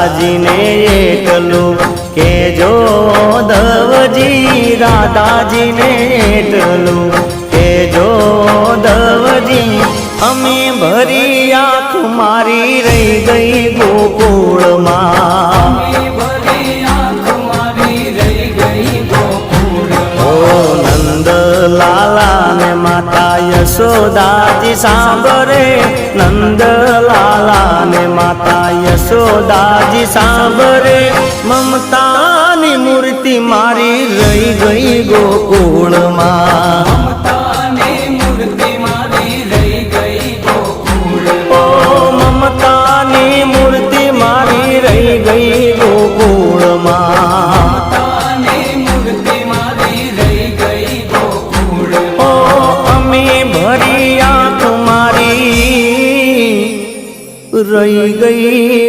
રાધાજીને એટલું કેજો ધવજી રાધાજીને એટલું કેજો ધવજી અમે ભરી આંખ મારી રહી ગઈ ગોકુળમાં લાલા ને માતા યશોદાજી સાંભળે નંદલાલા ને માતા યશોદાજી સાંભળે મમતાની મૂર્તિ મારી રહી ગઈ ગોકુળમાં ઓ મમતાની મૂર્તિ મારી રહી ગઈ ગોકુળમાં રહી ગઈ